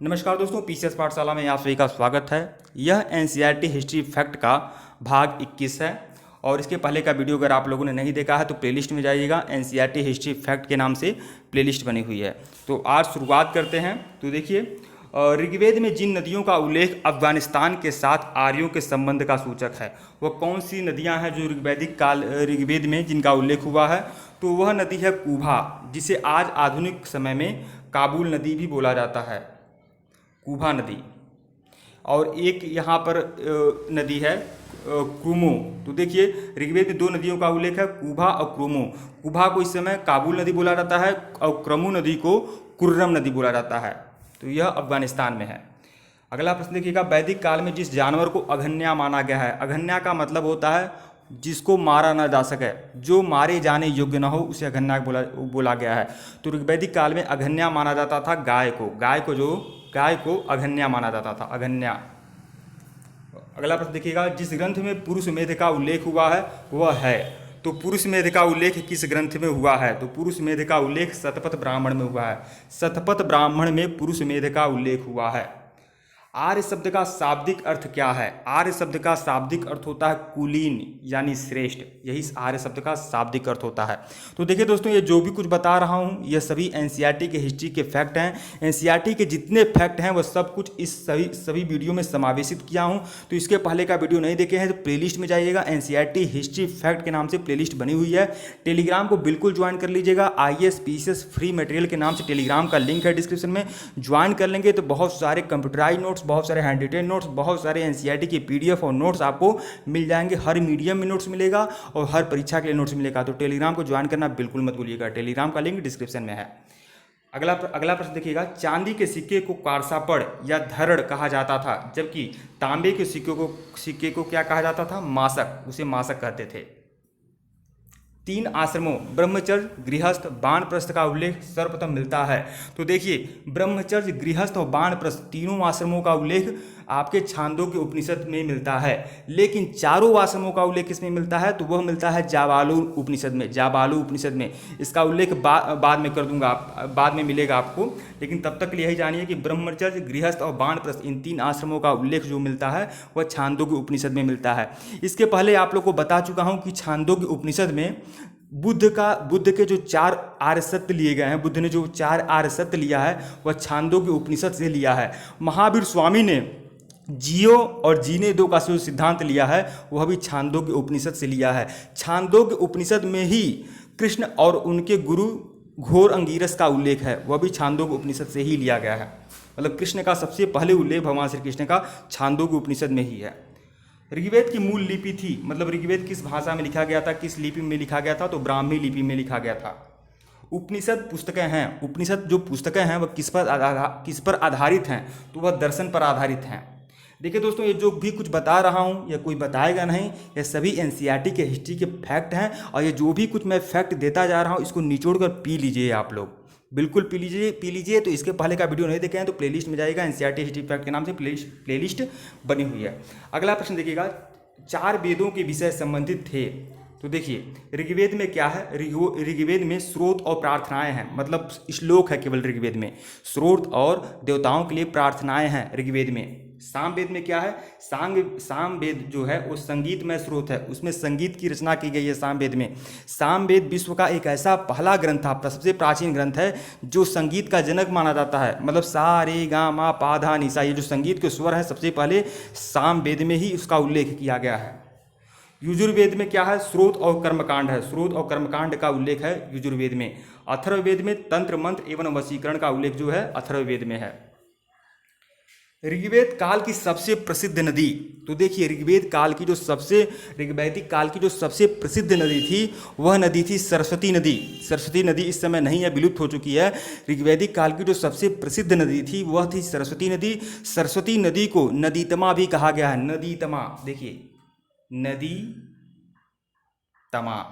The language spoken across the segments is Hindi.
नमस्कार दोस्तों, पीसीएस पाठशाला में आप सभी का स्वागत है। यह एनसीईआरटी हिस्ट्री फैक्ट का भाग 21 है और इसके पहले का वीडियो अगर आप लोगों ने नहीं देखा है तो प्लेलिस्ट में जाइएगा। एनसीईआरटी हिस्ट्री फैक्ट के नाम से प्लेलिस्ट बनी हुई है। तो आज शुरुआत करते हैं। तो देखिए, ऋग्वेद में जिन नदियों का उल्लेख अफगानिस्तान के साथ आर्यों के संबंध का सूचक है, वह कौन सी नदियां हैं जो ऋग्वेद में जिनका उल्लेख हुआ है? तो वह नदी है कुभा, जिसे आज आधुनिक समय में काबुल नदी भी बोला जाता है, कुभा नदी। और एक यहाँ पर नदी है क्रूमो। तो देखिए, ऋग्वेद में दो नदियों का उल्लेख है, कुभा और क्रूमो। कुभा को इस समय काबुल नदी बोला जाता है और क्रमु नदी को कुर्रम नदी बोला जाता है। तो यह अफगानिस्तान में है। अगला प्रश्न देखिएगा, वैदिक काल में जिस जानवर को अघन्या माना गया है, अघन्या का मतलब होता है जिसको मारा ना जा सके, जो मारे जाने योग्य न हो, उसे अघन्या बोला गया है। तो वैदिक काल में अघन्या माना जाता था गाय को अघन्या माना जाता था, अघन्या। अगला प्रश्न देखिएगा, जिस ग्रंथ में पुरुष मेध का उल्लेख हुआ है वह है। तो पुरुष मेध का उल्लेख किस ग्रंथ में हुआ है? तो पुरुष मेध का उल्लेख शतपथ ब्राह्मण में हुआ है। शतपथ ब्राह्मण में पुरुष मेध का उल्लेख हुआ है। आर्य शब्द का शाब्दिक अर्थ क्या है? आर्य शब्द का शाब्दिक अर्थ होता है कुलीन, यानी श्रेष्ठ। यही आर्य शब्द का शाब्दिक अर्थ होता है। तो देखिए दोस्तों, ये जो भी कुछ बता रहा हूँ ये सभी एनसीईआरटी के हिस्ट्री के फैक्ट हैं। एनसीईआरटी के जितने फैक्ट हैं वो सब कुछ इस सभी वीडियो में समावेशित किया हूँ। तो इसके पहले का वीडियो नहीं देखे हैं तो प्लेलिस्ट में जाइएगा। एनसीईआरटी हिस्ट्री फैक्ट के नाम से प्लेलिस्ट बनी हुई है। टेलीग्राम को बिल्कुल ज्वाइन कर लीजिएगा। IAS PCS फ्री मटेरियल के नाम से टेलीग्राम का लिंक है डिस्क्रिप्शन में। ज्वाइन कर लेंगे तो बहुत सारे कंप्यूटराइज नोट्स, बहुत सारे हैंड रिटेन नोट्स, बहुत सारे एनसीईआरटी की PDF और नोट्स आपको मिल जाएंगे। हर मीडियम में नोट्स मिलेगा और हर परीक्षा के लिए नोट्स मिलेगा। तो टेलीग्राम को ज्वाइन करना बिल्कुल मत भूलिएगा। टेलीग्राम का लिंक डिस्क्रिप्शन में है। अगला प्रश्न देखिएगा, चांदी के सिक्के को कारसापड़ या धरड़ कहा जाता था, जबकि तांबे के सिक्के को क्या कहा जाता था? मासक। उसे मासक कहते थे। 3 आश्रमों ब्रह्मचर्य, गृहस्थ, वानप्रस्थ का उल्लेख सर्वप्रथम मिलता है। तो देखिए, ब्रह्मचर्य, गृहस्थ और वानप्रस्थ तीनों आश्रमों का उल्लेख आपके छांदोग्य उपनिषद में मिलता है। लेकिन चारों आश्रमों का उल्लेख किसमें मिलता है? तो वह मिलता है जाबालू उपनिषद में। जाबालू उपनिषद में इसका उल्लेख बाद में कर दूंगा, बाद में मिलेगा आपको। लेकिन तब तक के लिए यही जानिए कि ब्रह्मचर्य, गृहस्थ और वानप्रस्थ इन 3 आश्रमों का उल्लेख जो मिलता है वह छांदोग्य उपनिषद में मिलता है। इसके पहले आप लोग को बता चुका हूँ कि छांदोग्य उपनिषद में बुद्ध के जो 4 आर्य सत्य लिए गए हैं, बुद्ध ने जो 4 आर्य सत्य लिया है वह छांदोग्य उपनिषद से लिया है। महावीर स्वामी ने जियो और जीने दो का जो सिद्धांत लिया है वह भी छांदोग्य उपनिषद से लिया है। छांदोग्य उपनिषद में ही कृष्ण और उनके गुरु घोर अंगिरस का उल्लेख है, वह भी छांदोग्य उपनिषद से ही लिया गया है। मतलब कृष्ण का सबसे पहले उल्लेख भगवान श्री कृष्ण का छांदोग्य उपनिषद में ही है। ऋग्वेद की मूल लिपि थी, मतलब ऋग्वेद किस भाषा में लिखा गया था, किस लिपि में लिखा गया था? तो ब्राह्मी लिपि में लिखा गया था। उपनिषद पुस्तकें हैं, उपनिषद जो पुस्तकें हैं वह किस पर आधारित हैं? तो वह दर्शन पर आधारित हैं। देखिए दोस्तों, ये जो भी कुछ बता रहा हूँ यह कोई बताएगा नहीं, ये सभी एनसीईआरटी के हिस्ट्री के फैक्ट हैं। और ये जो भी कुछ मैं फैक्ट देता जा रहा हूँ इसको निचोड़ कर पी लीजिए आप लोग, बिल्कुल पी लीजिए। तो इसके पहले का वीडियो नहीं देखे हैं तो प्लेलिस्ट में जाइएगा। एनसीईआरटी हिस्ट्री फैक्ट के नाम से प्लेलिस्ट बनी हुई है। अगला प्रश्न देखिएगा, 4 वेदों के विषय संबंधित थे। तो देखिए, ऋग्वेद में क्या है? ऋग्वेद में स्रोत और प्रार्थनाएं हैं, मतलब श्लोक है केवल ऋग्वेद में। स्रोत और देवताओं के लिए प्रार्थनाएं हैं ऋग्वेद में। सामवेद में क्या है? सामवेद जो है वो संगीतमय स्रोत है, उसमें संगीत की रचना की गई है सामवेद में। सामवेद विश्व का एक ऐसा पहला ग्रंथ था, सबसे प्राचीन ग्रंथ है जो संगीत का जनक माना जाता है। मतलब सा रे गा मा पा धा नि सा, ये जो संगीत के स्वर हैं सबसे पहले सामवेद में ही उसका उल्लेख किया गया है। यजुर्वेद में क्या है? स्रोत और कर्मकांड है, स्रोत और कर्मकांड का उल्लेख है यजुर्वेद में। अथर्ववेद में तंत्र मंत्र एवं वशीकरण का उल्लेख जो है अथर्ववेद में है। ऋग्वेद काल की सबसे प्रसिद्ध नदी, तो देखिए ऋग्वैदिक काल की जो सबसे प्रसिद्ध नदी थी वह नदी थी सरस्वती नदी। सरस्वती नदी इस समय नहीं है, विलुप्त हो चुकी है। ऋग्वैदिक काल की जो सबसे प्रसिद्ध नदी थी वह थी सरस्वती नदी। सरस्वती नदी को नदीतमा भी कहा गया है, नदीतमा। देखिए, नदी तमा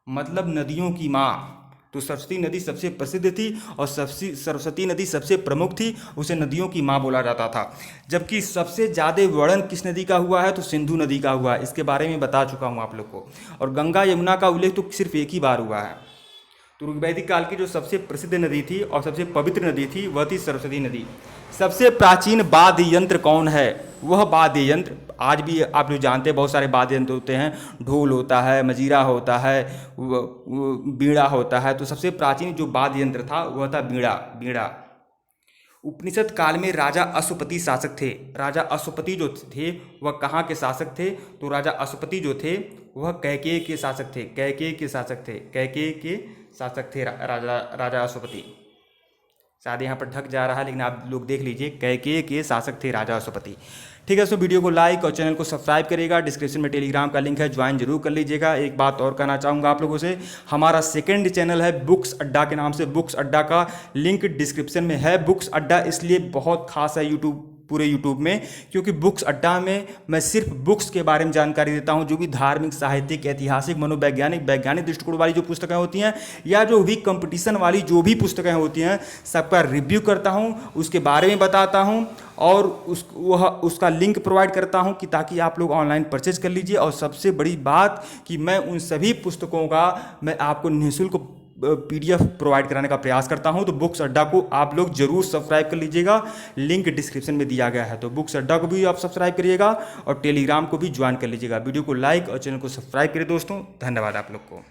मतलब नदियों की माँ। तो सरस्वती नदी सबसे प्रसिद्ध थी और सरस्वती नदी सबसे प्रमुख थी, उसे नदियों की माँ बोला जाता था। जबकि सबसे ज़्यादा वर्णन किस नदी का हुआ है? तो सिंधु नदी का हुआ है, इसके बारे में बता चुका हूँ आप लोग को। और गंगा यमुना का उल्लेख तो सिर्फ एक ही बार हुआ है। तो वैदिक काल की जो सबसे प्रसिद्ध नदी थी और सबसे पवित्र नदी थी वह थी सरस्वती नदी। सबसे प्राचीन वाद्य यंत्र कौन है? वह वाद्य यंत्र आज भी आप लोग जानते हैं, बहुत सारे वाद्य यंत्र होते हैं, ढोल होता है, मजीरा होता है, बीड़ा होता है। तो सबसे प्राचीन जो वाद्य यंत्र था वह था बीड़ा। बीड़ा। उपनिषद काल में राजा अश्वपति शासक थे। राजा अश्वपति जो थे वह कहाँ के शासक थे? तो राजा अश्वपति जो थे वह कैकेयी के शासक थे। कैकेयी के शासक थे। कैकेयी के शासक थे राजा अश्वपति। शायद यहाँ पर ढक जा रहा है लेकिन आप लोग देख लीजिए, कैकेयी के शासक थे राजा अश्वपति। ठीक है, तो वीडियो को लाइक और चैनल को सब्सक्राइब करिएगा। डिस्क्रिप्शन में टेलीग्राम का लिंक है, ज्वाइन जरूर कर लीजिएगा। एक बात और कहना चाहूँगा आप लोगों से, हमारा सेकंड चैनल है बुक्स अड्डा के नाम से। बुक्स अड्डा का लिंक डिस्क्रिप्शन में है। बुक्स अड्डा इसलिए बहुत खास है पूरे यूट्यूब में, क्योंकि बुक्स अड्डा में मैं सिर्फ बुक्स के बारे में जानकारी देता हूं, जो भी धार्मिक, साहित्यिक, ऐतिहासिक, मनोवैज्ञानिक, वैज्ञानिक दृष्टिकोण वाली जो पुस्तकें होती हैं या जो भी कंपटीशन वाली जो भी पुस्तकें होती हैं सबका रिव्यू करता हूं, उसके बारे में बताता हूं और उसका लिंक प्रोवाइड करता हूं कि ताकि आप लोग ऑनलाइन परचेज कर लीजिए। और सबसे बड़ी बात कि मैं उन सभी पुस्तकों का मैं आपको निःशुल्क PDF प्रोवाइड कराने का प्रयास करता हूं। तो बुक्स अड्डा को आप लोग जरूर सब्सक्राइब कर लीजिएगा, लिंक डिस्क्रिप्शन में दिया गया है। तो बुक्स अड्डा को भी आप सब्सक्राइब करिएगा और टेलीग्राम को भी ज्वाइन कर लीजिएगा। वीडियो को लाइक और चैनल को सब्सक्राइब करिए दोस्तों। धन्यवाद आप लोग को।